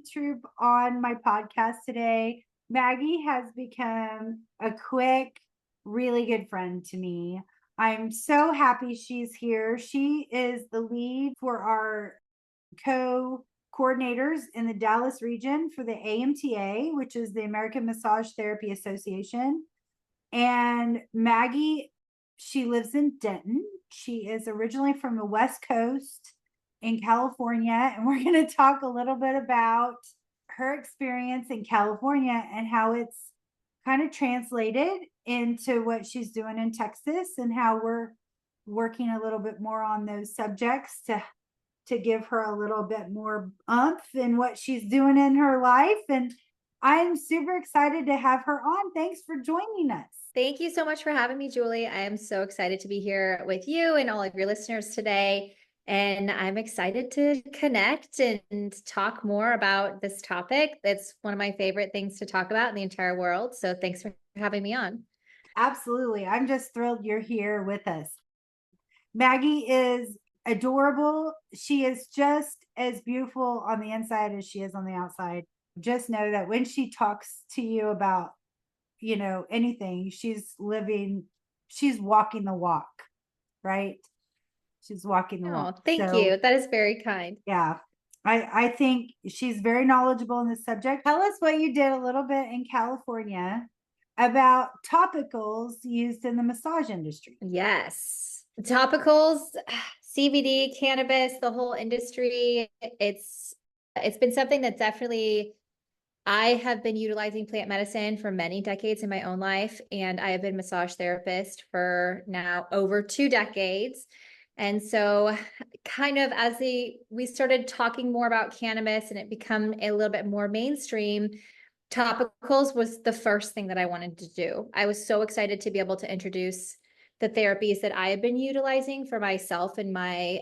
Maggie Troop on my podcast today. Maggie has become a quick, really good friend to me. I'm so happy she's here. She is the lead for our co-coordinators in the Dallas region for the AMTA, which is the American Massage Therapy Association. And Maggie, she lives in Denton. She is originally from the West Coast in California, and we're going to talk a little bit about her experience in California and how it's kind of translated into what she's doing in Texas, and how we're working a little bit more on those subjects to give her a little bit more umph in what she's doing in her life. And I'm super excited to have her on. Thanks for joining us. Thank you so much for having me, Julie. I am so excited to be here with you and all of your listeners today. And I'm excited to connect and talk more about this topic. That's one of my favorite things to talk about in the entire world. So thanks for having me on. Absolutely. I'm just thrilled you're here with us. Maggie is adorable. She is just as beautiful on the inside as she is on the outside. Just know that when she talks to you about, anything, she's walking the walk, right? She's walking the walk. Oh, thank you. That is very kind. Yeah. I think she's very knowledgeable in this subject. Tell us what you did a little bit in California about topicals used in the massage industry. Yes. Topicals, CBD, cannabis, the whole industry. It's been something that definitely I have been utilizing plant medicine for many decades in my own life, and I have been a massage therapist for now over 2 decades. And so kind of as we started talking more about cannabis and it become a little bit more mainstream, topicals was the first thing that I wanted to do. I was so excited to be able to introduce the therapies that I have been utilizing for myself and my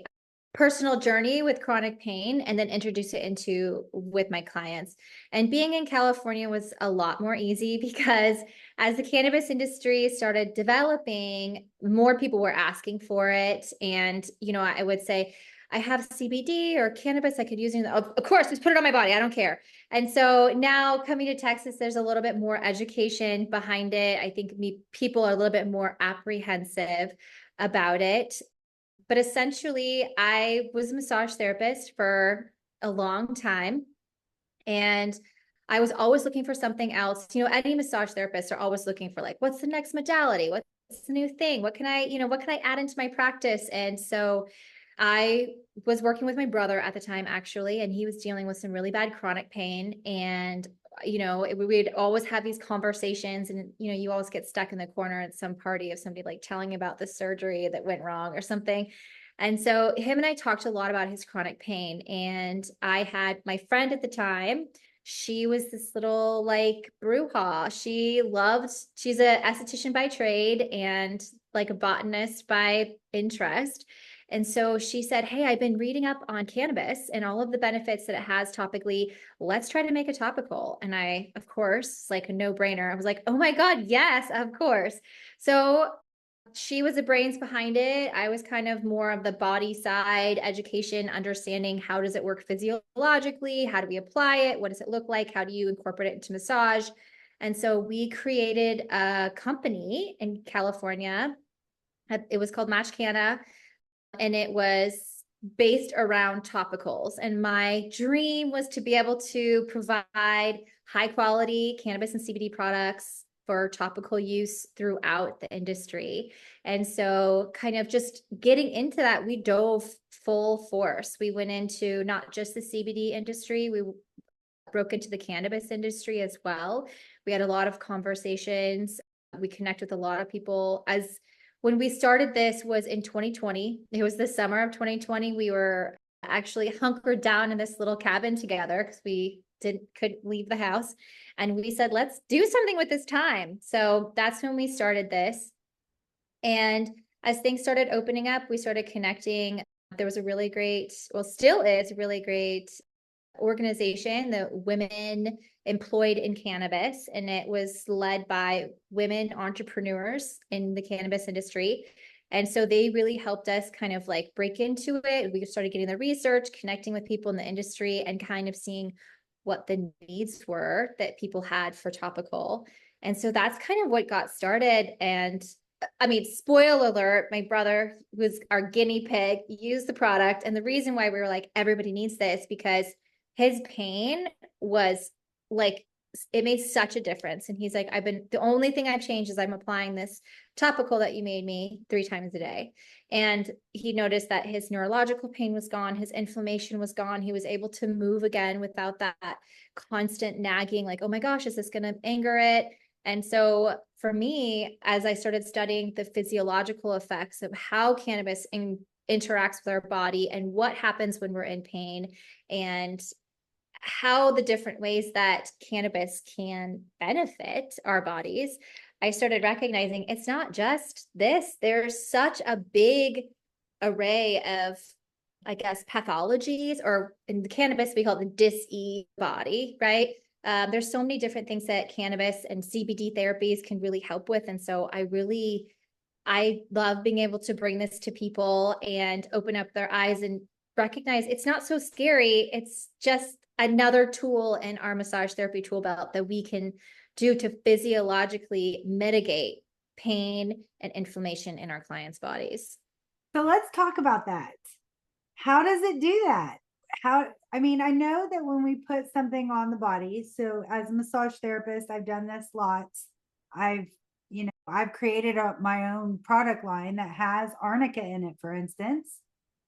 personal journey with chronic pain, and then introduce it into with my clients. And being in California was a lot more easy because as the cannabis industry started developing, more people were asking for it. And, I would say, I have CBD or cannabis I could use. Of course, just put it on my body. I don't care. And so now coming to Texas, there's a little bit more education behind it. I think people are a little bit more apprehensive about it. But essentially, I was a massage therapist for a long time, and I was always looking for something else. Any massage therapists are always looking for, like, what's the next modality? What's the new thing? What can I add into my practice? And so I was working with my brother at the time, actually, and he was dealing with some really bad chronic pain. And we'd always have these conversations, and you always get stuck in the corner at some party of somebody like telling about the surgery that went wrong or something. And so him and I talked a lot about his chronic pain. And I had my friend at the time. She was this little like bruja. She's a esthetician by trade and like a botanist by interest. And so she said, hey, I've been reading up on cannabis and all of the benefits that it has topically. Let's try to make a topical. And I, of course, like a no-brainer. I was like, oh my God, yes, of course. So she was the brains behind it. I was kind of more of the body side, education, understanding how does it work physiologically? How do we apply it? What does it look like? How do you incorporate it into massage? And so we created a company in California. It was called Match Canna, and it was based around topicals. And my dream was to be able to provide high quality cannabis and CBD products for topical use throughout the industry. And so kind of just getting into that, we dove full force. We went into not just the CBD industry, we broke into the cannabis industry as well. We had a lot of conversations. We connect with a lot of people. When we started this was in 2020. It was the summer of 2020. We were actually hunkered down in this little cabin together because we couldn't leave the house. And we said, let's do something with this time. So that's when we started this. And as things started opening up, we started connecting. There was a really great, still is a really great organization, the Women Employed in Cannabis, and it was led by women entrepreneurs in the cannabis industry. And so they really helped us kind of like break into it. We started getting the research, connecting with people in the industry, and kind of seeing what the needs were that people had for topical. And so that's kind of what got started. And I mean, spoiler alert, my brother, who was our guinea pig, used the product. And the reason why we were like, everybody needs this, because his pain was like, it made such a difference. And he's like, the only thing I've changed is I'm applying this topical that you made me 3 times a day. And he noticed that his neurological pain was gone. His inflammation was gone. He was able to move again without that constant nagging, like, oh my gosh, is this going to anger it? And so for me, as I started studying the physiological effects of how cannabis interacts with our body and what happens when we're in pain, and how the different ways that cannabis can benefit our bodies, I started recognizing it's not just this. There's such a big array of, I guess, pathologies, or in the cannabis, we call it the dis-ease body, right? There's so many different things that cannabis and CBD therapies can really help with. And so I love being able to bring this to people and open up their eyes and recognize it's not so scary. It's just another tool in our massage therapy tool belt that we can do to physiologically mitigate pain and inflammation in our clients' bodies. So let's talk about that. How does it do that? I mean, I know that when we put something on the body, so as a massage therapist, I've done this lots. I've created my own product line that has arnica in it, for instance.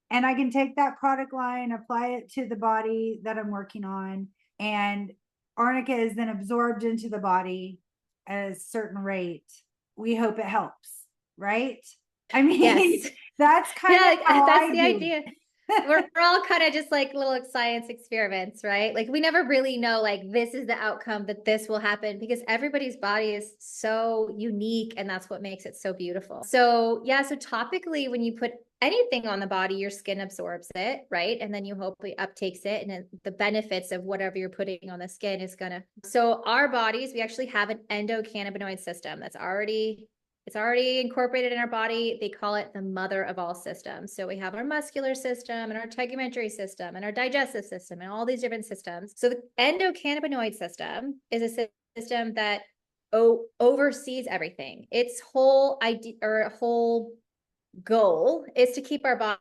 And I can take that product line, apply it to the body that I'm working on, and arnica is then absorbed into the body at a certain rate. We hope it helps, right? I mean, yes. that's kind of how that's the idea. We're all kind of just like little science experiments, right? Like we never really know, like, this is the outcome that this will happen, because everybody's body is so unique, and that's what makes it so beautiful. So yeah, so topically, when you put anything on the body, your skin absorbs it, right? And then you hopefully uptakes it, and the benefits of whatever you're putting on the skin is gonna. So our bodies, we actually have an endocannabinoid system that's already incorporated in our body. They call it the mother of all systems. So we have our muscular system and our tegumentary system and our digestive system and all these different systems. So the endocannabinoid system is a system that oversees everything. Its whole idea, or whole goal, is to keep our body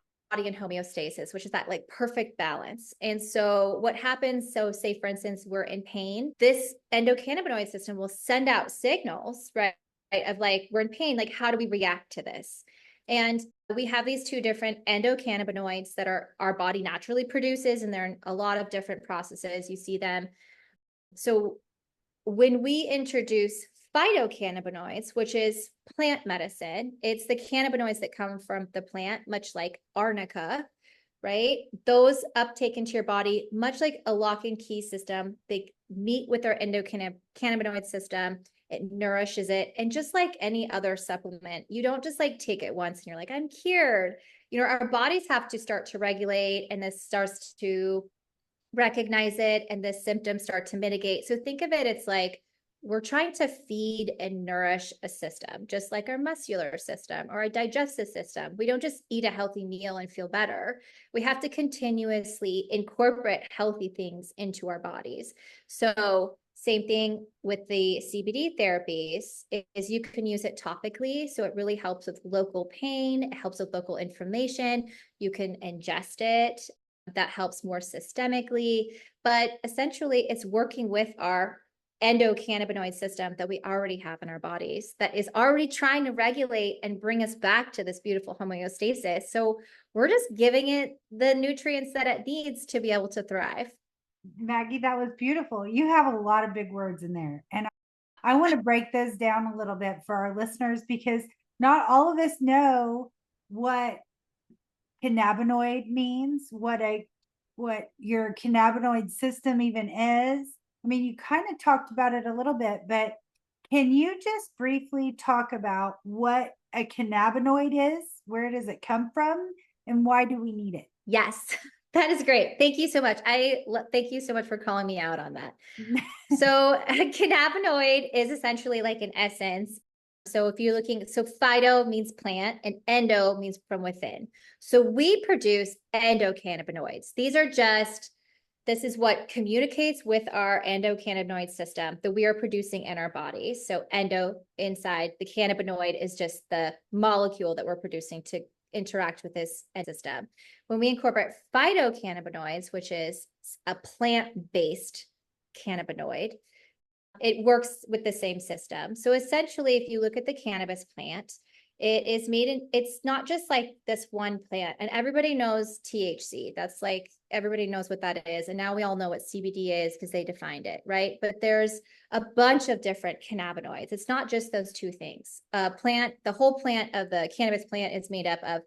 in homeostasis, which is that like perfect balance. And so what happens, so say for instance, we're in pain, this endocannabinoid system will send out signals, right? Of like, we're in pain, like, how do we react to this? And we have these 2 different endocannabinoids that our body naturally produces, and they're in a lot of different processes. You see them. So when we introduce phytocannabinoids, which is plant medicine, it's the cannabinoids that come from the plant, much like arnica, right? Those uptake into your body, much like a lock and key system. They meet with our endocannabinoid system. It nourishes it. And just like any other supplement, you don't just like take it once and you're like, I'm cured. Our bodies have to start to regulate, and this starts to recognize it, and the symptoms start to mitigate. So think of it, it's like we're trying to feed and nourish a system, just like our muscular system or a digestive system. We don't just eat a healthy meal and feel better. We have to continuously incorporate healthy things into our bodies. So same thing with the CBD therapies, is you can use it topically. So it really helps with local pain. It helps with local inflammation. You can ingest it. That helps more systemically. But essentially, it's working with our endocannabinoid system that we already have in our bodies, that is already trying to regulate and bring us back to this beautiful homeostasis. So we're just giving it the nutrients that it needs to be able to thrive. Maggie, that was beautiful. You have a lot of big words in there. And I want to break those down a little bit for our listeners, because not all of us know what cannabinoid means, what your cannabinoid system even is. I mean, you kind of talked about it a little bit, but can you just briefly talk about what a cannabinoid is? Where does it come from? And why do we need it? Yes, that is great. Thank you so much. Thank you so much for calling me out on that. So a cannabinoid is essentially like an essence. So if you're looking, so phyto means plant and endo means from within. So we produce endocannabinoids. These are just This is what communicates with our endocannabinoid system that we are producing in our bodies. So endo inside, the cannabinoid is just the molecule that we're producing to interact with this system. When we incorporate phytocannabinoids, which is a plant-based cannabinoid, it works with the same system. So essentially, if you look at the cannabis plant, it is made in, it's not just like this one plant. And everybody knows THC. That's like, everybody knows what that is. And now we all know what CBD is because they defined it, right? But there's a bunch of different cannabinoids. It's not just those two things. The whole plant of the cannabis plant is made up of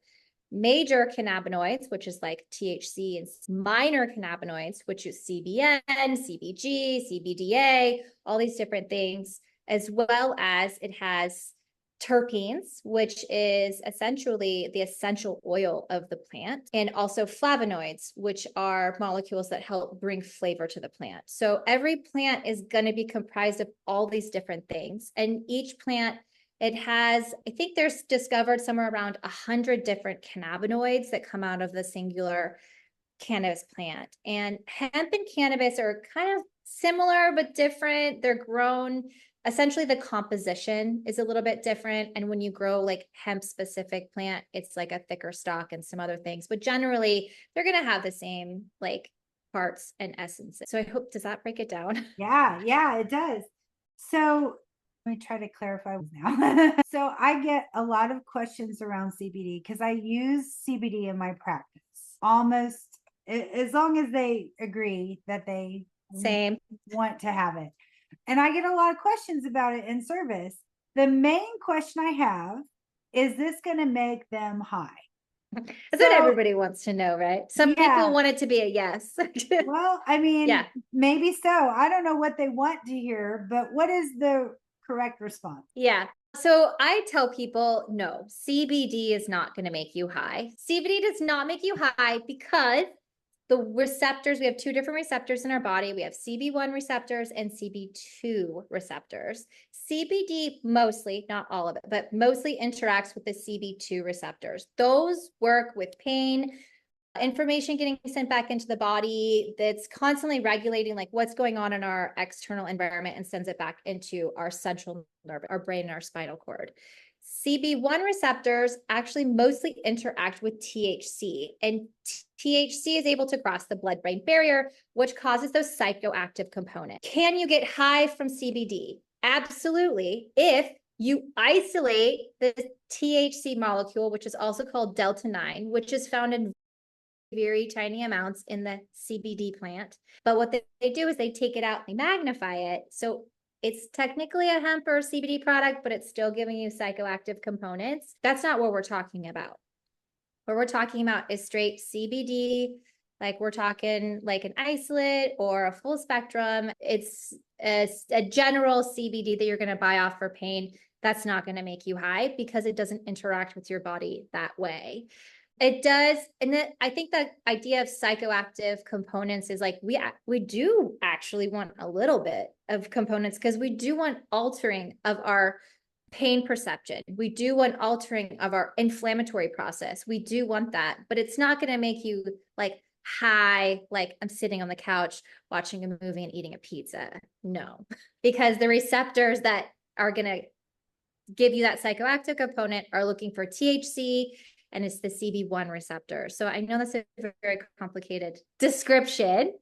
major cannabinoids, which is like THC, and minor cannabinoids, which is CBN, CBG, CBDA, all these different things, as well as it has terpenes, which is essentially the essential oil of the plant, and also flavonoids, which are molecules that help bring flavor to the plant. So every plant is going to be comprised of all these different things. And each plant, it has, I think there's discovered somewhere around 100 different cannabinoids that come out of the singular cannabis plant. And hemp and cannabis are kind of similar but different. They're grown, essentially the composition is a little bit different. And when you grow like hemp specific plant, it's like a thicker stalk and some other things, but generally they're going to have the same like parts and essences. So I hope, does that break it down? Yeah, it does. So let me try to clarify now. So I get a lot of questions around CBD because I use CBD in my practice almost as long as they agree that they Same. want to have it. And I get a lot of questions about it in service. The main question I have is this going to make them high? That's what everybody wants to know, right? Some people want it to be a yes. Well, I mean, yeah, maybe so. I don't know what they want to hear, but what is the correct response? yeah. So I tell people, no, CBD is not going to make you high. CBD does not make you high because the receptors, we have two different receptors in our body. We have CB1 receptors and CB2 receptors. CBD mostly, not all of it, but mostly interacts with the CB2 receptors. Those work with pain, information getting sent back into the body that's constantly regulating like what's going on in our external environment and sends it back into our central nerve, our brain and our spinal cord. CB1 receptors actually mostly interact with THC, and THC is able to cross the blood-brain barrier, which causes those psychoactive components. Can you get high from CBD? Absolutely, if you isolate the THC molecule, which is also called delta 9, which is found in very tiny amounts in the CBD plant. But what they do is they take it out, they magnify it. So it's technically a hemp or CBD product, but it's still giving you psychoactive components. That's not what we're talking about. What we're talking about is straight CBD, like we're talking like an isolate or a full spectrum. It's a general CBD that you're going to buy off for pain. That's not going to make you high because it doesn't interact with your body that way. It does. And then I think that idea of psychoactive components is like, we do actually want a little bit of components because we do want altering of our pain perception. We do want altering of our inflammatory process. We do want that, but it's not going to make you like high, like I'm sitting on the couch watching a movie and eating a pizza. No, because the receptors that are going to give you that psychoactive component are looking for THC, and it's the CB1 receptor. So I know that's a very complicated description.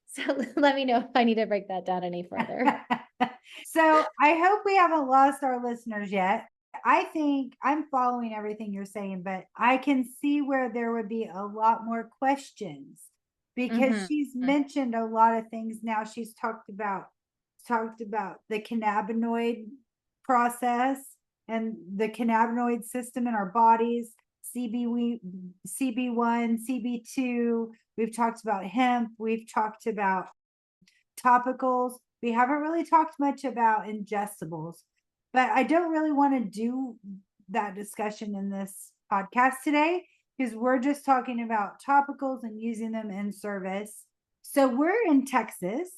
So let me know if I need to break that down any further. So I hope we haven't lost our listeners yet. I think I'm following everything you're saying, but I can see where there would be a lot more questions because she's mentioned a lot of things now. She's talked about the cannabinoid process and the cannabinoid system in our bodies. CB1, CB2. We've talked about hemp. We've talked about topicals. We haven't really talked much about ingestibles, but I don't really want to do that discussion in this podcast today because we're just talking about topicals and using them in service. So we're in Texas.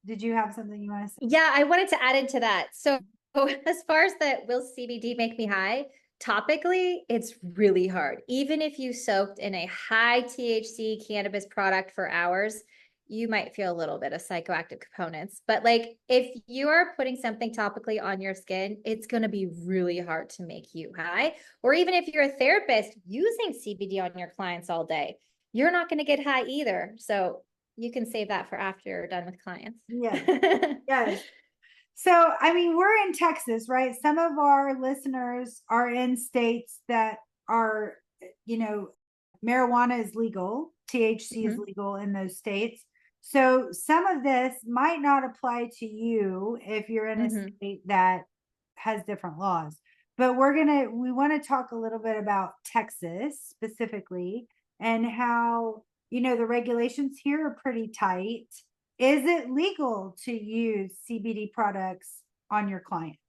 Did you have something you want to say? Yeah, I wanted to add into that. So as far as that, will CBD make me high? Topically, it's really hard. Even if you soaked in a high THC cannabis product for hours, you might feel a little bit of psychoactive components. But like if you are putting something topically on your skin, it's going to be really hard to make you high. Or even if you're a therapist using CBD on your clients all day, you're not going to get high either. So you can save that for after you're done with clients. Yes. Yes. So, I mean, we're in Texas, right? Some of our listeners are in states that are, you know, marijuana is legal, THC is Mhm. legal in those states. So, some of this might not apply to you if you're in a Mhm. state that has different laws. But we want to talk a little bit about Texas specifically and how, you know, the regulations here are pretty tight. Is it legal to use CBD products on your clients?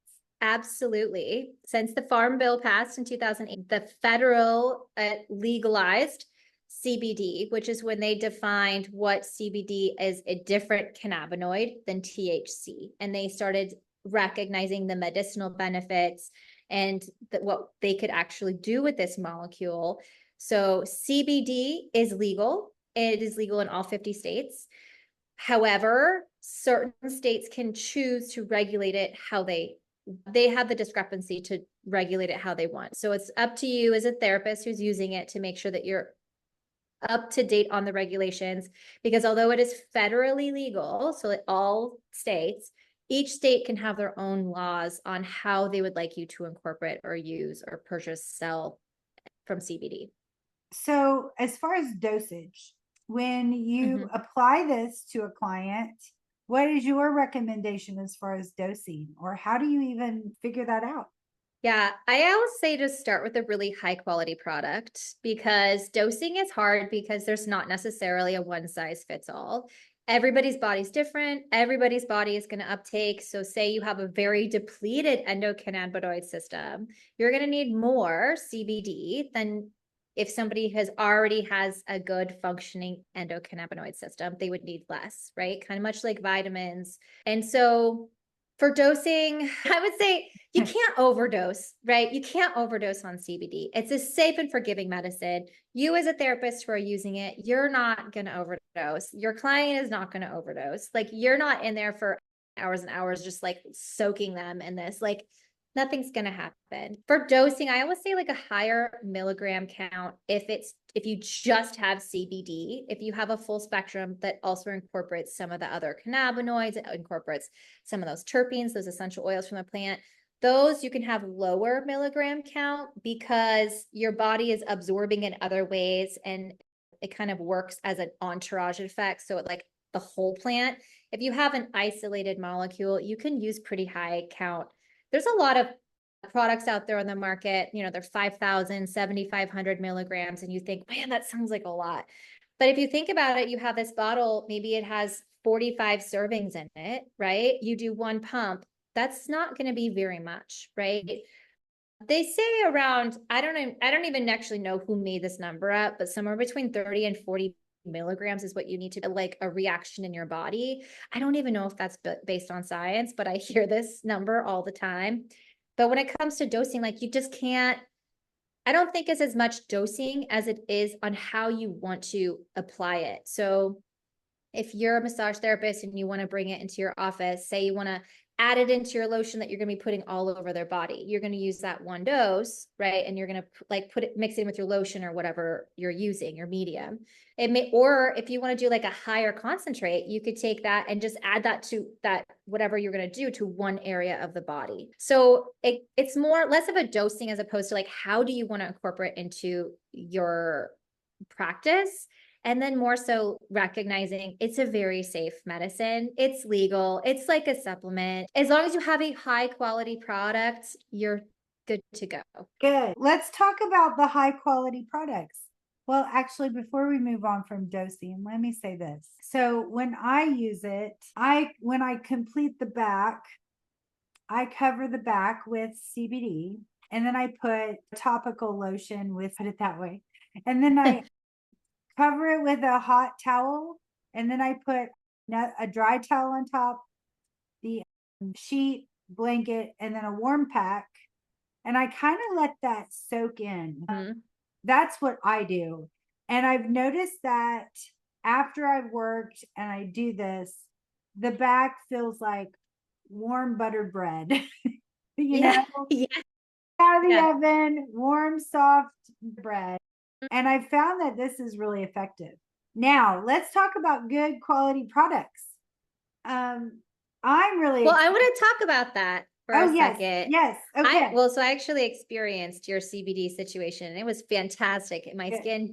Absolutely. Since the Farm Bill passed in 2008, the federal legalized CBD, which is when they defined what CBD is a different cannabinoid than THC. And they started recognizing the medicinal benefits and what they could actually do with this molecule. So CBD is legal. It is legal in all 50 states. However, certain states can choose to regulate it how they have the discrepancy to regulate it how they want. So it's up to you as a therapist who's using it to make sure that you're up to date on the regulations, because although it is federally legal, so all states, each state can have their own laws on how they would like you to incorporate or use or purchase, sell from CBD. So, as far as dosage, when you apply this to a client, what is your recommendation as far as dosing, or how do you even figure that out? Yeah, I always say to start with a really high quality product, because dosing is hard because there's not necessarily a one size fits all. Everybody's body's different. Everybody's body is going to uptake. So say you have a very depleted endocannabinoid system, you're going to need more CBD than if somebody has a good functioning endocannabinoid system, they would need less, right? Kind of much like vitamins. And so for dosing, I would say you can't overdose, right? You can't overdose on CBD. It's a safe and forgiving medicine. You, as a therapist who are using it, you're not going to overdose. Your client is not going to overdose. Like, you're not in there for hours and hours just like soaking them in this. Like, nothing's going to happen. For dosing, I always say like a higher milligram count if you just have CBD. If you have a full spectrum that also incorporates some of the other cannabinoids, it incorporates some of those terpenes, those essential oils from the plant, those you can have lower milligram count because your body is absorbing in other ways, and it kind of works as an entourage effect. So it like the whole plant. If you have an isolated molecule, you can use pretty high count. There's a lot of products out there on the market, you know, they're 5,000, 7,500 milligrams. And you think, man, that sounds like a lot. But if you think about it, you have this bottle, maybe it has 45 servings in it, right? You do one pump, that's not going to be very much, right? They say around, I don't even actually know who made this number up, but somewhere between 30 and 40 milligrams is what you need to like a reaction in your body. I don't even know if that's based on science, but I hear this number all the time. But when it comes to dosing, like you just can't, I don't think it's as much dosing as it is on how you want to apply it. So if you're a massage therapist and you want to bring it into your office, say you want to add it into your lotion that you're going to be putting all over their body, you're going to use that one dose, right? And you're going to like mix it with your lotion or whatever you're using, your medium. Or if you want to do like a higher concentrate, you could take that and just add that to that, whatever you're going to do, to one area of the body. So it's less of a dosing as opposed to like, how do you want to incorporate into your practice? And then more so recognizing it's a very safe medicine. It's legal. It's like a supplement. As long as you have a high quality product, you're good to go. Good. Let's talk about the high quality products. Well, actually, before we move on from dosing, let me say this. So when I use it, when I complete the back, I cover the back with CBD, and then I put topical lotion with, put it that way. And then I cover it with a hot towel, and then I put a dry towel on top, the sheet, blanket, and then a warm pack. And I kind of let that soak in. Mhm. That's what I do. And I've noticed that after I've worked and I do this, the back feels like warm buttered bread. You Yeah. know, Yeah. out of the Yeah. oven, warm, soft bread. And I found that this is really effective. Now, let's talk about good quality products. I'm really Well, I excited. want to talk about that for a Oh, yes, second. yes. Okay. So I actually experienced your CBD situation and it was fantastic. My Good. skin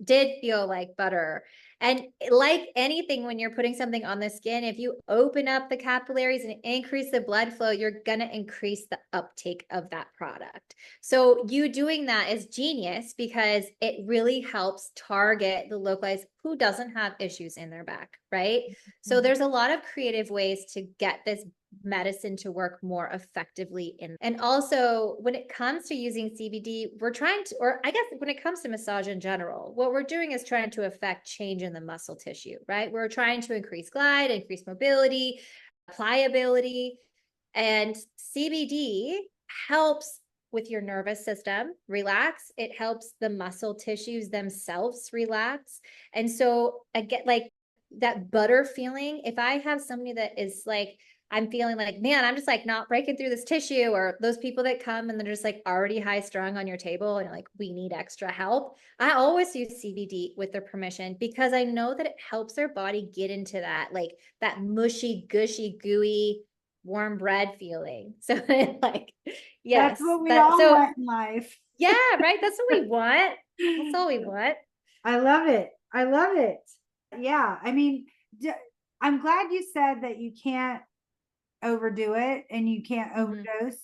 did feel like butter. And like anything, when you're putting something on the skin, if you open up the capillaries and increase the blood flow, you're going to increase the uptake of that product. So you doing that is genius because it really helps target the localized who doesn't have issues in their back, right? So there's a lot of creative ways to get this medicine to work more effectively in. And also when it comes to using CBD, we're trying to, or I guess when it comes to massage in general, what we're doing is trying to affect change in the muscle tissue, right? We're trying to increase glide, increase mobility, pliability, and CBD helps with your nervous system relax. It helps the muscle tissues themselves relax. And so again, like that butter feeling, if I have somebody that is like, I'm feeling like, man, I'm just like not breaking through this tissue, or those people that come and they're just like already high strung on your table and you're like, we need extra help. I always use CBD with their permission because I know that it helps their body get into that, like that mushy, gushy, gooey, warm bread feeling. So like, That's yes, what we that, all so want in life. yeah, right. That's what we want. That's all we want. I love it. I love it. Yeah. I mean, I'm glad you said that you can't overdo it and you can't Mhm. overdose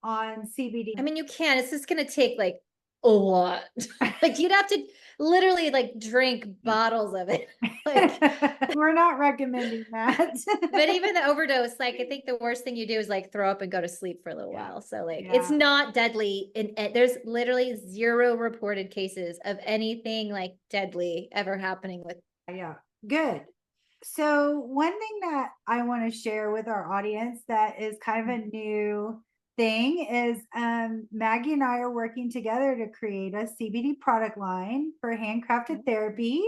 on CBD. I mean, you can. It's just going to take like a lot. Like you'd have to literally like drink bottles of it. Like, We're not recommending that. but even the overdose, like I think the worst thing you do is like throw up and go to sleep for a little Yeah. while. So like it's Yeah. not deadly. And there's literally zero reported cases of anything like deadly ever happening with. Yeah. Good. So one thing that I want to share with our audience that is kind of a new thing is Maggie and I are working together to create a CBD product line for handcrafted therapy.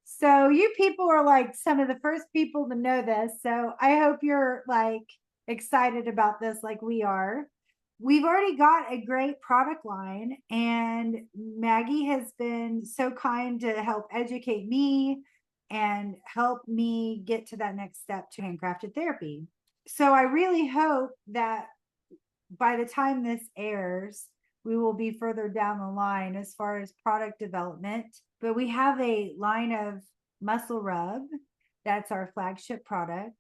So you people are like some of the first people to know this. So I hope you're like excited about this like we are. We've already got a great product line, and Maggie has been so kind to help educate me and help me get to that next step to handcrafted therapy. So I really hope that by the time this airs, we will be further down the line as far as product development. But we have a line of muscle rub that's our flagship product,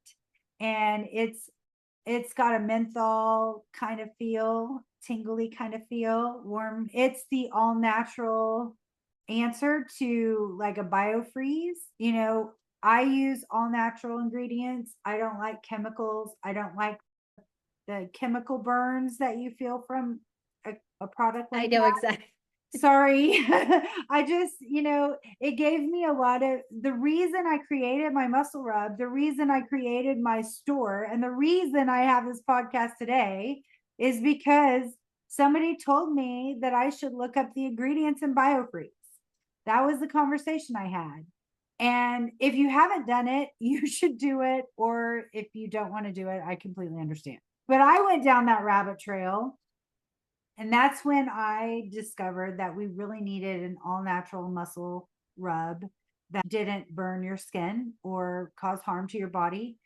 and it's got a menthol kind of feel, tingly kind of feel, warm. It's the all natural answer to like a biofreeze. You know, I use all natural ingredients. I don't like chemicals. I don't like the chemical burns that you feel from a product I like know that. exactly. Sorry. I just, it gave me a lot of the reason I created my muscle rub, the reason I created my store, and the reason I have this podcast today is because somebody told me that I should look up the ingredients in biofreeze. That was the conversation I had. And if you haven't done it, you should do it. Or if you don't want to do it, I completely understand. But I went down that rabbit trail. And that's when I discovered that we really needed an all natural muscle rub that didn't burn your skin or cause harm to your body.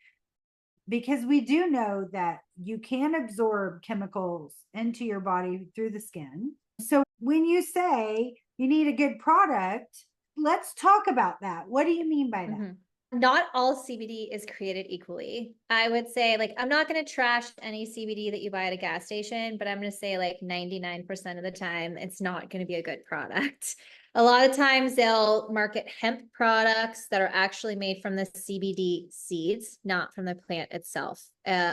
Because we do know that you can absorb chemicals into your body through the skin. So when you say you need a good product, let's talk about that. What do you mean by that? Mm-hmm. Not all CBD is created equally. I would say, like, I'm not going to trash any CBD that you buy at a gas station, but I'm going to say, like, 99% of the time, it's not going to be a good product. A lot of times they'll market hemp products that are actually made from the CBD seeds, not from the plant itself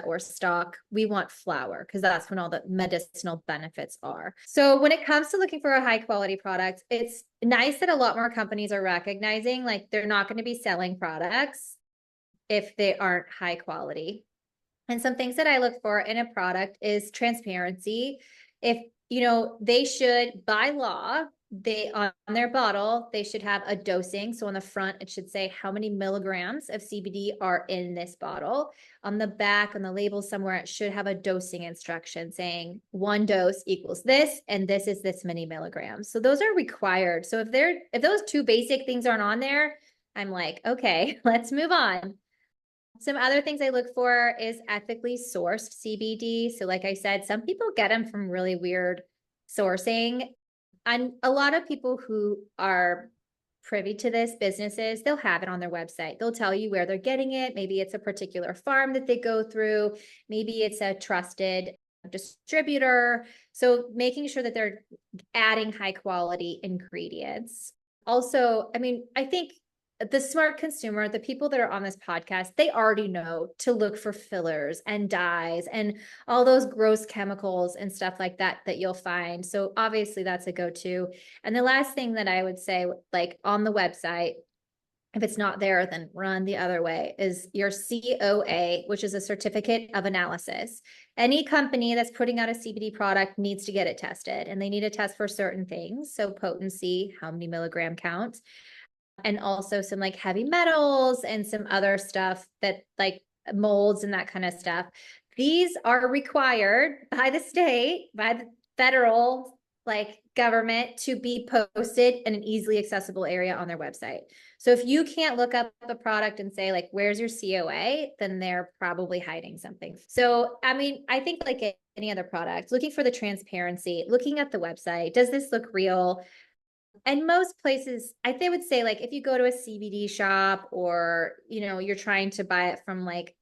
or stock. We want flower because that's when all the medicinal benefits are. So when it comes to looking for a high quality product, it's nice that a lot more companies are recognizing like they're not going to be selling products if they aren't high quality. And some things that I look for in a product is transparency. If, they should by law on their bottle, they should have a dosing. So on the front, it should say how many milligrams of CBD are in this bottle. On the back, on the label somewhere, it should have a dosing instruction saying 1 dose equals this, and this is this many milligrams. So those are required. So if those two basic things aren't on there, I'm like, okay, let's move on. Some other things I look for is ethically sourced CBD. So like I said, some people get them from really weird sourcing. And a lot of people who are privy to this, businesses, they'll have it on their website. They'll tell you where they're getting it. Maybe it's a particular farm that they go through. Maybe it's a trusted distributor. So making sure that they're adding high quality ingredients. Also, I mean, I think the smart consumer, the people that are on this podcast, they already know to look for fillers and dyes and all those gross chemicals and stuff like that that you'll find. So obviously that's a go-to. And the last thing that I would say, like on the website, if it's not there, then run the other way, is your COA, which is a certificate of analysis. Any company that's putting out a CBD product needs to get it tested, and they need to test for certain things. So potency, how many milligram count, and also some like heavy metals and some other stuff that like molds and that kind of stuff. These are required by the state, by the federal like government, to be posted in an easily accessible area on their website. So if you can't look up a product and say like, where's your COA, then they're probably hiding something. So, I mean, I think like any other product, looking for the transparency, looking at the website, does this look real? And most places, they would say, like, if you go to a CBD shop or, you're trying to buy it from like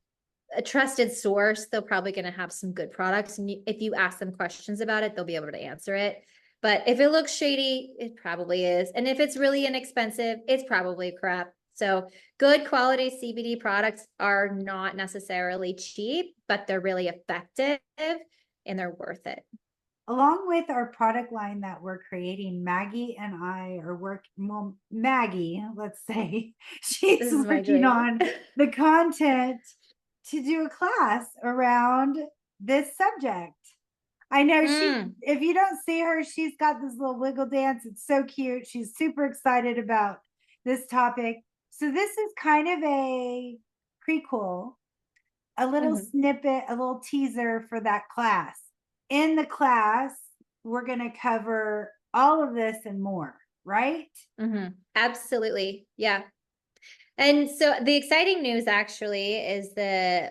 a trusted source, they're probably going to have some good products. And if you ask them questions about it, they'll be able to answer it. But if it looks shady, it probably is. And if it's really inexpensive, it's probably crap. So good quality CBD products are not necessarily cheap, but they're really effective and they're worth it. Along with our product line that we're creating, Maggie and I are working, well, Maggie, let's say, she's working on the content to do a class around this subject. I know if you don't see her, she's got this little wiggle dance. It's so cute. She's super excited about this topic. So this is kind of a prequel, a little snippet, a little teaser for that class. In the class, we're going to cover all of this and more, right? Absolutely. Yeah. And so the exciting news actually is the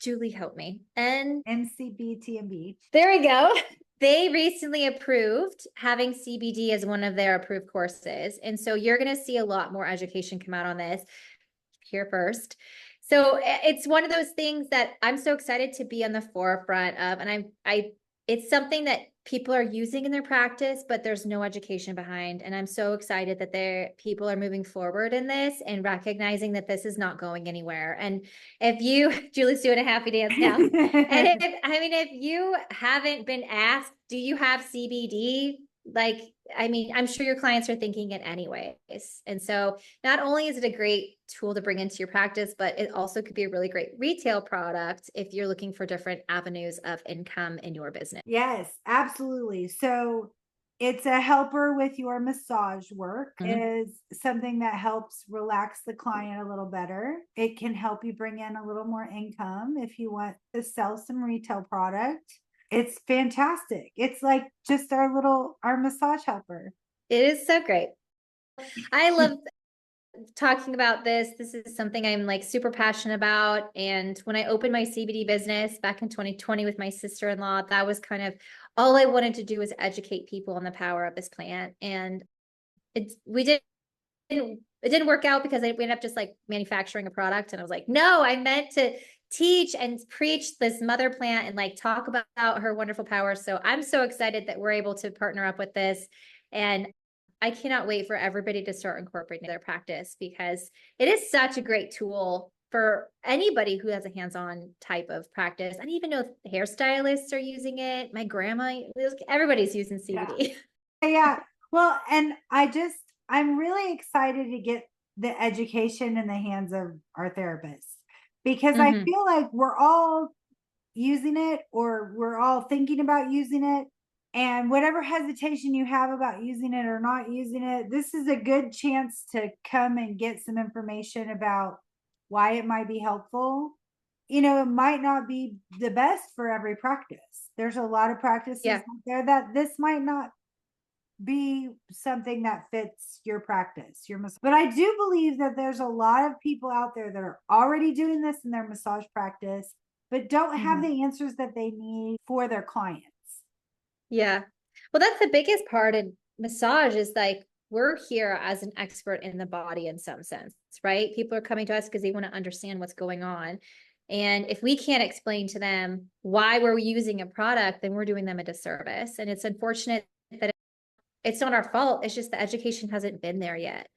Julie, help me. And NCBTMB. There we go. They recently approved having CBD as one of their approved courses. And so you're going to see a lot more education come out on this here first. So it's one of those things that I'm so excited to be on the forefront of, and it's something that people are using in their practice, but there's no education behind. And I'm so excited that people are moving forward in this and recognizing that this is not going anywhere. And if you, Julie's doing a happy dance now. And if you haven't been asked, do you have CBD? I'm sure your clients are thinking it anyways. And so not only is it a great tool to bring into your practice, but it also could be a really great retail product if you're looking for different avenues of income in your business. Yes, absolutely. So it's a helper with your massage work. Is something that helps relax the client a little better. It can help you bring in a little more income if you want to sell some retail product. It's fantastic. It's like just our massage helper. It is so great. I love talking about this. This is something I'm like super passionate about. And when I opened my CBD business back in 2020 with my sister-in-law, that was kind of all I wanted to do, was educate people on the power of this plant. And it didn't work out because I ended up just like manufacturing a product. And I was like, no, I meant to teach and preach this mother plant and like talk about her wonderful power. So I'm so excited that we're able to partner up with this. And I cannot wait for everybody to start incorporating their practice, because it is such a great tool for anybody who has a hands-on type of practice. I don't even know if hairstylists are using it. My grandma, everybody's using CBD. Yeah. Well, and I'm really excited to get the education in the hands of our therapists, because I feel like we're all using it, or we're all thinking about using it, And whatever hesitation you have about using it or not using it, this is a good chance to come and get some information about why it might be helpful. You know, it might not be the best for every practice. There's a lot of practices Yeah. out there that this might not be something that fits your practice, but I do believe that there's a lot of people out there that are already doing this in their massage practice, but don't have the answers that they need for their clients. Yeah. Well, that's the biggest part in massage is like we're here as an expert in the body in some sense, right? People are coming to us because they want to understand what's going on. And if we can't explain to them why we're using a product, then we're doing them a disservice. And it's unfortunate that it's not our fault. It's just the education hasn't been there yet.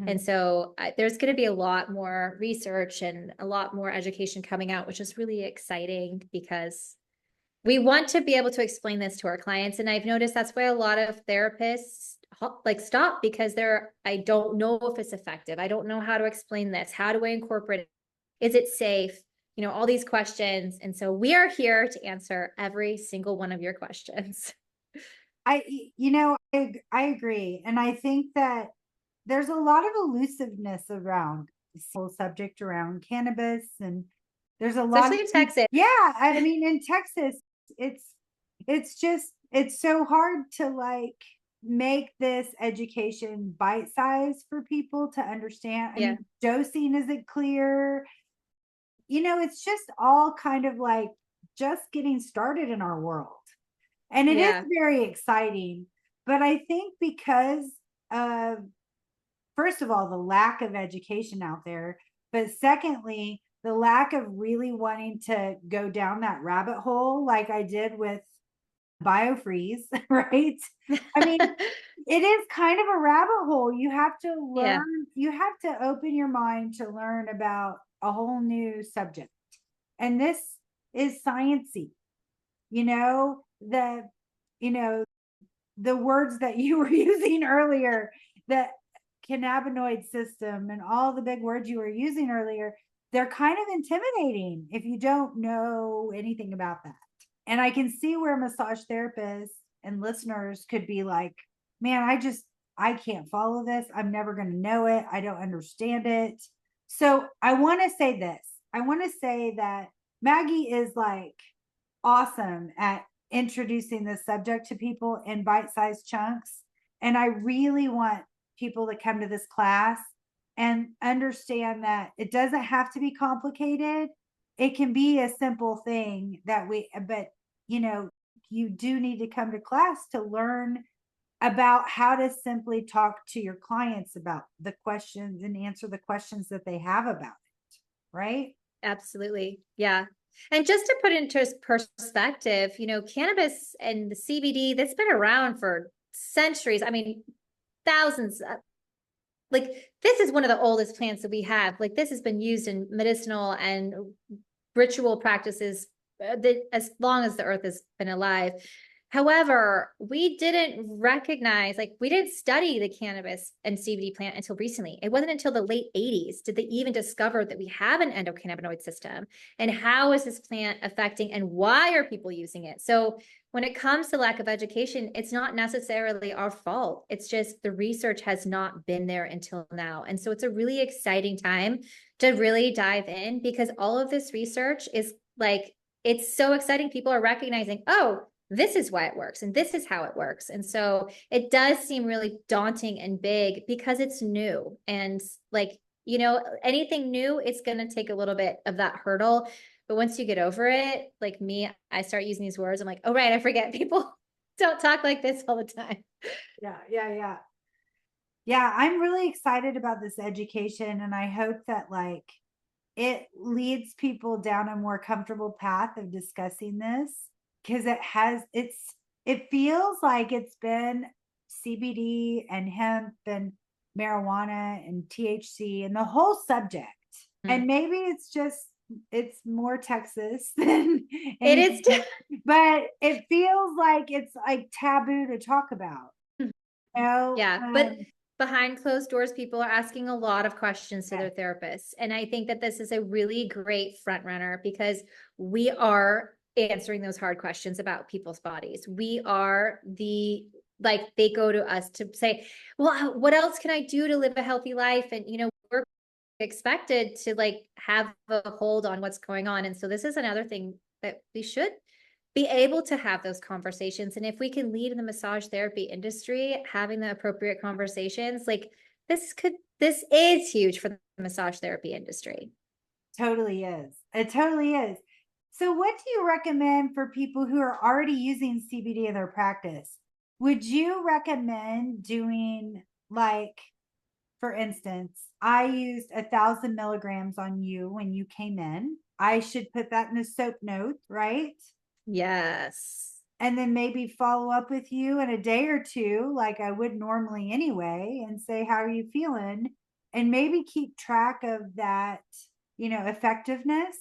And so there's going to be a lot more research and a lot more education coming out, which is really exciting because we want to be able to explain this to our clients. And I've noticed that's why a lot of therapists like stop because I don't know if it's effective. I don't know how to explain this. How do I incorporate it? Is it safe? You know, all these questions. And so we are here to answer every single one of your questions. I agree. And I think that there's a lot of elusiveness around this whole subject around cannabis. And there's a lot Especially in Texas. yeah, I mean, in Texas, it's so hard to like make this education bite size for people to understand. I mean, dosing isn't clear. You know, it's just all kind of like just getting started in our world. And it is very exciting. But I think because of, first of all, the lack of education out there, but secondly, the lack of really wanting to go down that rabbit hole like I did with biofreeze, right? I mean, it is kind of a rabbit hole. You have to learn, you have to open your mind to learn about a whole new subject. And this is sciencey, you know, you know, the words that you were using earlier, the cannabinoid system and all the big words you were using earlier, they're kind of intimidating if you don't know anything about that. And I can see where massage therapists and listeners could be like, man, I can't follow this. I'm never going to know it. I don't understand it. So I want to say this. I want to say that Maggie is like awesome at introducing this subject to people in bite-sized chunks. And I really want people to come to this class and understand that it doesn't have to be complicated. It can be a simple thing but you know, you do need to come to class to learn about how to simply talk to your clients about the questions and answer the questions that they have about it. Right? Absolutely. Yeah. And just to put into perspective, you know, cannabis and the CBD, that's been around for centuries. I mean, thousands. Like this is one of the oldest plants that we have. Like this has been used in medicinal and ritual practices as long as the earth has been alive. However, we didn't recognize, like, we didn't study the cannabis and CBD plant until recently. It wasn't until the late 80s did they even discover that we have an endocannabinoid system and how is this plant affecting and why are people using it? So when it comes to lack of education, it's not necessarily our fault. It's just the research has not been there until now. And so it's a really exciting time to really dive in because all of this research is like, it's so exciting. People are recognizing, oh, this is why it works and this is how it works. And so it does seem really daunting and big because it's new. And like, you know, anything new, it's going to take a little bit of that hurdle. But once you get over it, like me, I start using these words. I'm like, oh, right, I forget people don't talk like this all the time. Yeah, I'm really excited about this education and I hope that like it leads people down a more comfortable path of discussing this because it feels like it's been CBD and hemp and marijuana and THC and the whole subject. And maybe it's more Texas than It is, but it feels like it's like taboo to talk about. You know? yeah, but behind closed doors, people are asking a lot of questions to their therapists. And I think that this is a really great front runner because we are answering those hard questions about people's bodies. We are like, they go to us to say, well, what else can I do to live a healthy life? And, we're expected to like have a hold on what's going on. And so this is another thing that we should be able to have those conversations. And if we can lead in the massage therapy industry, having the appropriate conversations, like this is huge for the massage therapy industry. Totally is. It totally is. So what do you recommend for people who are already using CBD in their practice? Would you recommend doing, like, for instance, I used 1,000 milligrams on you when you came in. I should put that in the soap note, right? Yes. And then maybe follow up with you in a day or two, like I would normally anyway, and say, how are you feeling? And maybe keep track of that, effectiveness.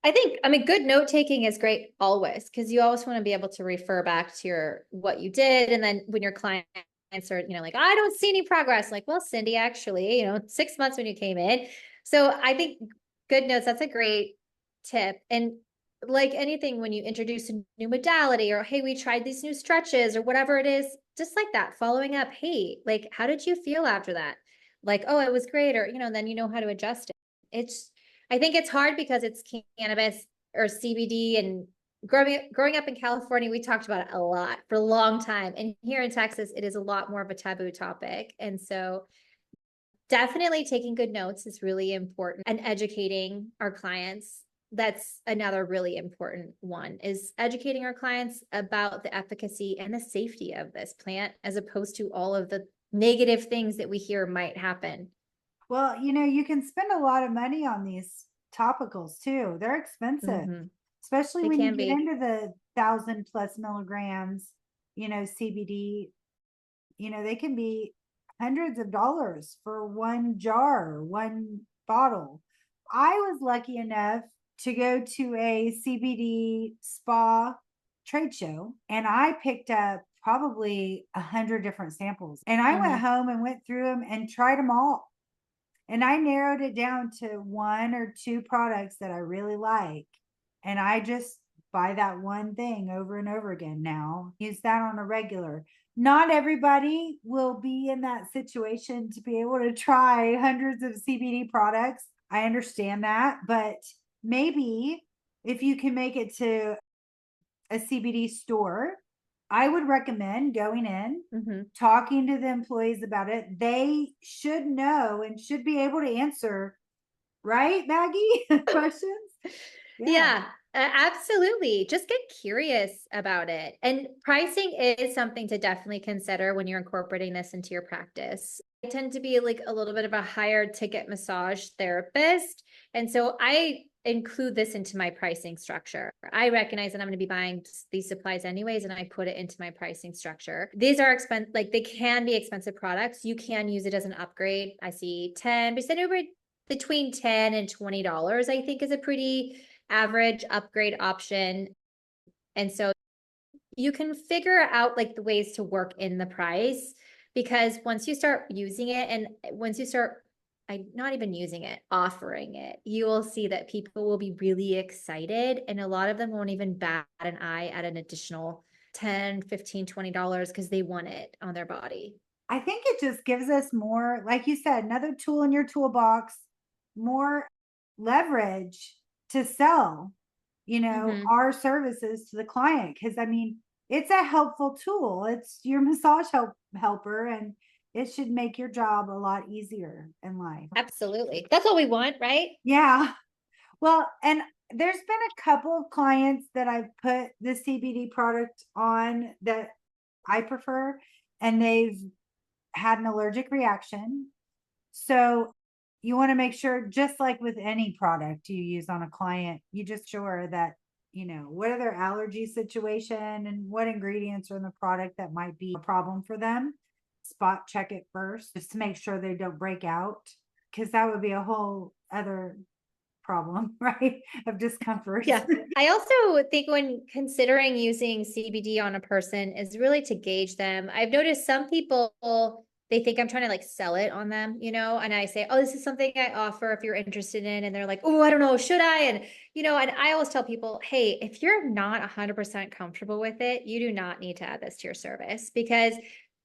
I mean, good note taking is great always, because you always want to be able to refer back to what you did. And then when your clients are, like, I don't see any progress, like, well, Cindy, actually, 6 months when you came in. So I think good notes, that's a great tip. And like anything, when you introduce a new modality, or, hey, we tried these new stretches or whatever it is, just like that, following up, hey, like, how did you feel after that? Like, oh, it was great. Or, then you know how to adjust it. I think it's hard because it's cannabis or CBD, and growing up in California, we talked about it a lot for a long time. And here in Texas, it is a lot more of a taboo topic. And so definitely taking good notes is really important, and educating our clients. That's another really important one, is educating our clients about the efficacy and the safety of this plant, as opposed to all of the negative things that we hear might happen. Well, you can spend a lot of money on these topicals too. They're expensive, Mhm. especially They when you can get be. into the 1,000+ milligrams, CBD. They can be hundreds of dollars for one jar, one bottle. I was lucky enough to go to a CBD spa trade show, and I picked up probably 100 different samples. And I went Mhm. home and went through them and tried them all. And I narrowed it down to one or two products that I really like. And I just buy that one thing over and over again now. Use that on a regular. Not everybody will be in that situation to be able to try hundreds of CBD products. I understand that, but maybe if you can make it to a CBD store, I would recommend going in, Mhm. talking to the employees about it. They should know and should be able to answer, right, Maggie? Questions? Yeah. Yeah, absolutely. Just get curious about it. And pricing is something to definitely consider when you're incorporating this into your practice. I tend to be like a little bit of a higher ticket massage therapist. And so I include this into my pricing structure. I recognize that I'm going to be buying these supplies anyways, and I put it into my pricing structure. These are expensive, like they can be expensive products. You can use it as an upgrade. I see 10% over between 10 and $20, I think, is a pretty average upgrade option. And so you can figure out like the ways to work in the price, because once you start using it, and once you start not even using it, offering it, you will see that people will be really excited, and a lot of them won't even bat an eye at an additional 10, 15, $20 because they want it on their body. I think it just gives us more, like you said, another tool in your toolbox, more leverage to sell, Mm-hmm. our services to the client. Cause I mean, it's a helpful tool. It's your massage helper, and it should make your job a lot easier in life. Absolutely. That's all we want, right? Yeah. Well, and there's been a couple of clients that I've put the CBD product on that I prefer, and they've had an allergic reaction. So you want to make sure, just like with any product you use on a client, you just sure that, what are their allergy situation and what ingredients are in the product that might be a problem for them. Spot check it first just to make sure they don't break out, because that would be a whole other problem, right? Of discomfort. Yeah. I also think when considering using CBD on a person is really to gauge them. I've noticed some people they think I'm trying to like sell it on them, you know, and I say, oh, this is something I offer if you're interested in, and they're like, oh, I don't know, should I? And, you know, and I always tell people, hey, if you're not 100% comfortable with it, you do not need to add this to your service, because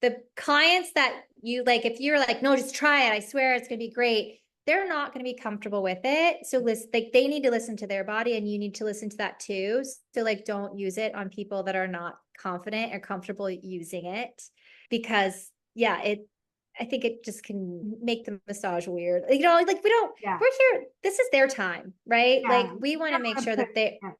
the clients that you like, if you're like, no, just try it, I swear it's going to be great, they're not going to be comfortable with it. So listen, like they need to listen to their body, and you need to listen to that too. So like, don't use it on people that are not confident or comfortable using it, because yeah, I think it just can make the massage weird. You know, like Yeah. we're here, this is their time, right? Like Yeah. we You want to don't make wanna sure put- that they, yeah.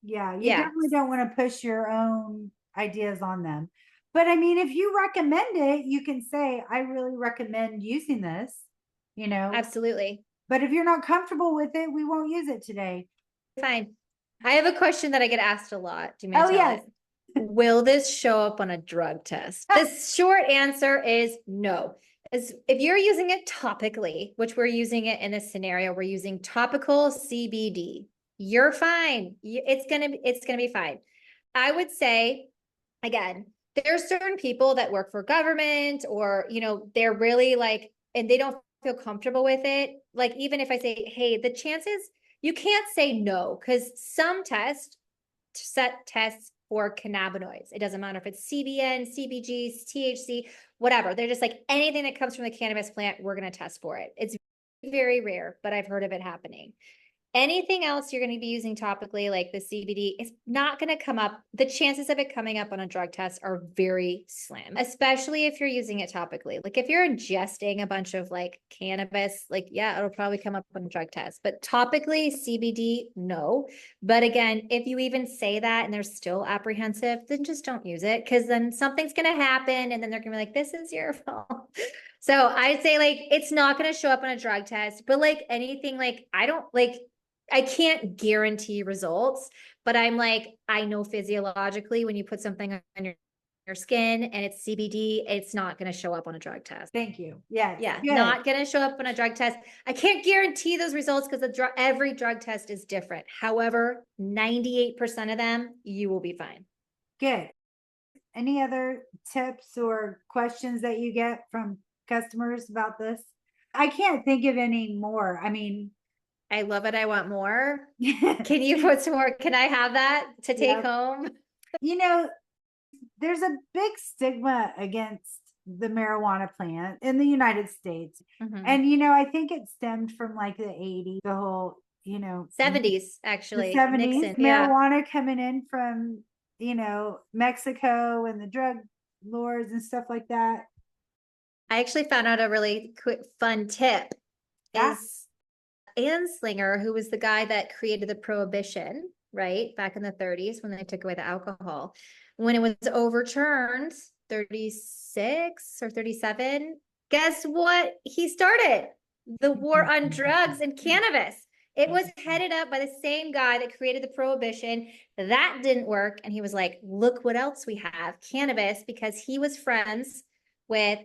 Yeah, you yeah, definitely don't want to push your own ideas on them. But I mean, if you recommend it, you can say, I really recommend using this, you know. absolutely. But if you're not comfortable with it, we won't use it today. Fine. I have a question that I get asked a lot. Do you mind Oh, to tell yes. it? Will this show up on a drug test? The short answer is no. As if you're using it topically, which we're using it in this scenario, we're using topical CBD. You're fine. It's gonna be fine. I would say, again, there are certain people that work for government, or you know, they're really like, and they don't feel comfortable with it. Like, even if I say, hey, the chances, you can't say no, because some tests set tests for cannabinoids. It doesn't matter if it's CBN, CBG, THC, whatever. They're just like, anything that comes from the cannabis plant, we're going to test for it. It's very rare, but I've heard of it happening. Anything else you're going to be using topically, like the CBD, is not going to come up. The chances of it coming up on a drug test are very slim, especially if you're using it topically. Like if you're ingesting a bunch of like cannabis, like, yeah, it'll probably come up on a drug test, but topically CBD, no. But again, if you even say that and they're still apprehensive, then just don't use it, because then something's going to happen and then they're going to be like, this is your fault. So I'd say like, it's not going to show up on a drug test, but like anything, like I can't guarantee results, but I'm like, I know physiologically when you put something on your skin and it's CBD, it's not going to show up on a drug test. Thank you. Yes. Yeah, Good. not going to show up on a drug test. I can't guarantee those results because every drug test is different. However, 98% of them, you will be fine. Good. Any other tips or questions that you get from customers about this? I can't think of any more. I mean, I love it. I want more. yeah, Can you put some more? Can I have that to take home? you know, there's a big stigma against the marijuana plant in the United States. Mhm. And, you know, I think it stemmed from like the 80s, the whole, you know, 70s, the actually. 70s, Nixon. Yeah. marijuana coming in from, you know, Mexico and the drug lords and stuff like that. I actually found out a really quick, fun tip Yeah. is Anslinger, who was the guy that created the Prohibition, right? Back in the 30s when they took away the alcohol. When it was overturned, 36 or 37, guess what? He started the war on drugs and cannabis. It was headed up by the same guy that created the Prohibition. That didn't work. And he was like, look what else we have, cannabis, because he was friends with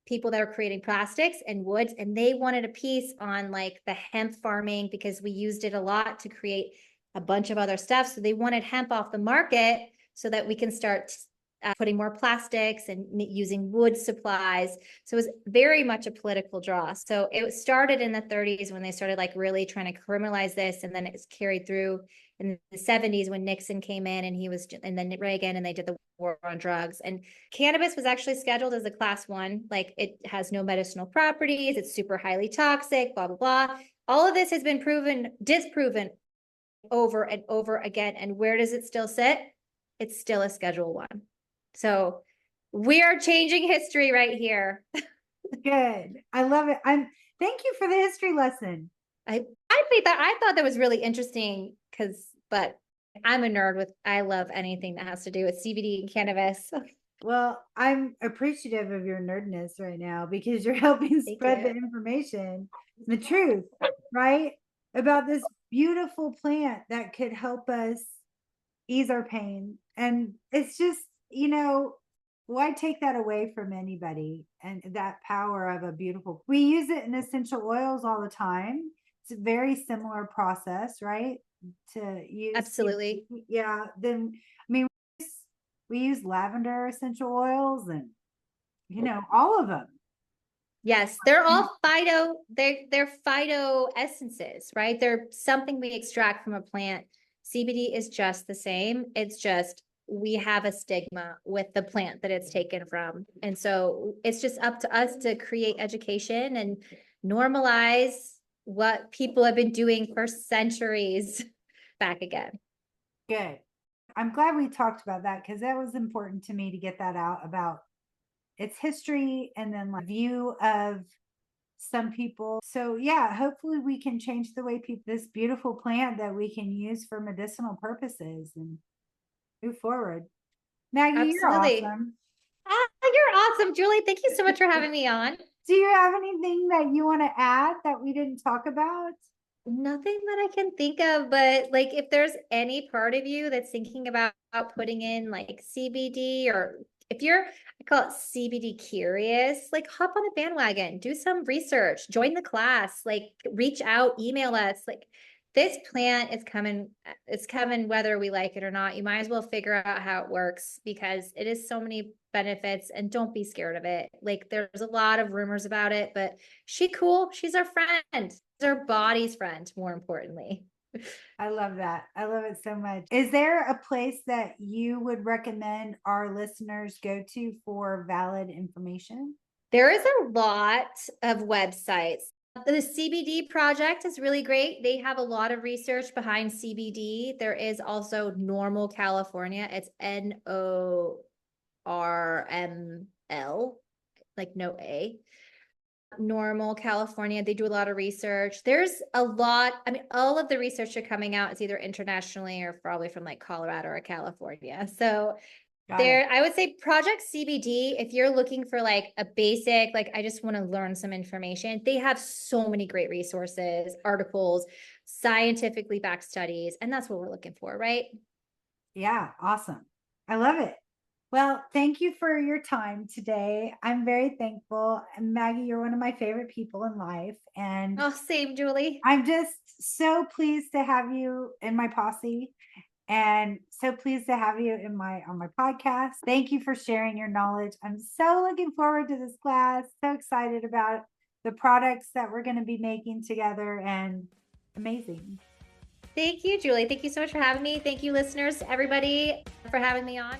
people that are creating plastics and woods, and they wanted a piece on like the hemp farming because we used it a lot to create a bunch of other stuff. So they wanted hemp off the market so that we can start putting more plastics and using wood supplies. So it was very much a political draw. So it started in the 30s when they started like really trying to criminalize this, and then it's carried through in the 70s when Nixon came in and then Reagan, and they did the war on drugs. And cannabis was actually scheduled as a class 1, like it has no medicinal properties, it's super highly toxic, blah, blah, blah. All of this has been disproven over and over again. And where does it still sit? It's still a Schedule 1. So we are changing history right here. Good. I love it. Thank you for the history lesson. I thought that was really interesting but I'm a nerd I love anything that has to do with CBD and cannabis. Well, I'm appreciative of your nerdness right now because you're helping Thank spread you. the information, the truth, right? About this beautiful plant that could help us ease our pain. And it's just, you know, why take that away from anybody? And that power of a beautiful, we use it in essential oils all the time. It's a very similar process, right? To use. Absolutely. Yeah. Then, I mean, we use lavender essential oils and, you know, all of them. Yes, they're all they're phyto essences, right? They're something we extract from a plant. CBD is just the same. It's just we have a stigma with the plant that it's taken from. And so it's just up to us to create education and normalize what people have been doing for centuries back again. Good. I'm glad we talked about that because that was important to me to get that out about its history and then like view of some people. So yeah, hopefully we can change the way people this beautiful plant that we can use for medicinal purposes and move forward. Maggie, you're Absolutely. awesome. Ah, you're awesome, Julie. Thank you so much for having me on. Do you have anything that you want to add that we didn't talk about? Nothing that I can think of, but like if there's any part of you that's thinking about putting in like CBD, or if you're, I call it CBD curious, like hop on a bandwagon, do some research, join the class, like reach out, email us. Like this plant is coming, it's coming whether we like it or not. You might as well figure out how it works because it is so many benefits, and don't be scared of it. Like there's a lot of rumors about it, but she cool. She's our friend. She's our body's friend, more importantly. I love that. I love it so much. Is there a place that you would recommend our listeners go to for valid information? There is a lot of websites. The CBD project is really great. They have a lot of research behind CBD. There is also Normal California. It's NORML, like no A. Normal California. They do a lot of research. There's a lot. I mean, all of the research are coming out is either internationally or probably from like Colorado or California. So Got it. there, I would say Project CBD, if you're looking for like a basic, like I just want to learn some information, they have so many great resources, articles, scientifically backed studies, and that's what we're looking for, right? Yeah, awesome. I love it. Well, thank you for your time today. I'm very thankful. And Maggie, you're one of my favorite people in life. And Oh, same, Julie. I'm just so pleased to have you in my posse and so pleased to have you in my on my podcast. Thank you for sharing your knowledge. I'm so looking forward to this class. So excited about the products that we're going to be making together and amazing. Thank you, Julie. Thank you so much for having me. Thank you, listeners, everybody, for having me on.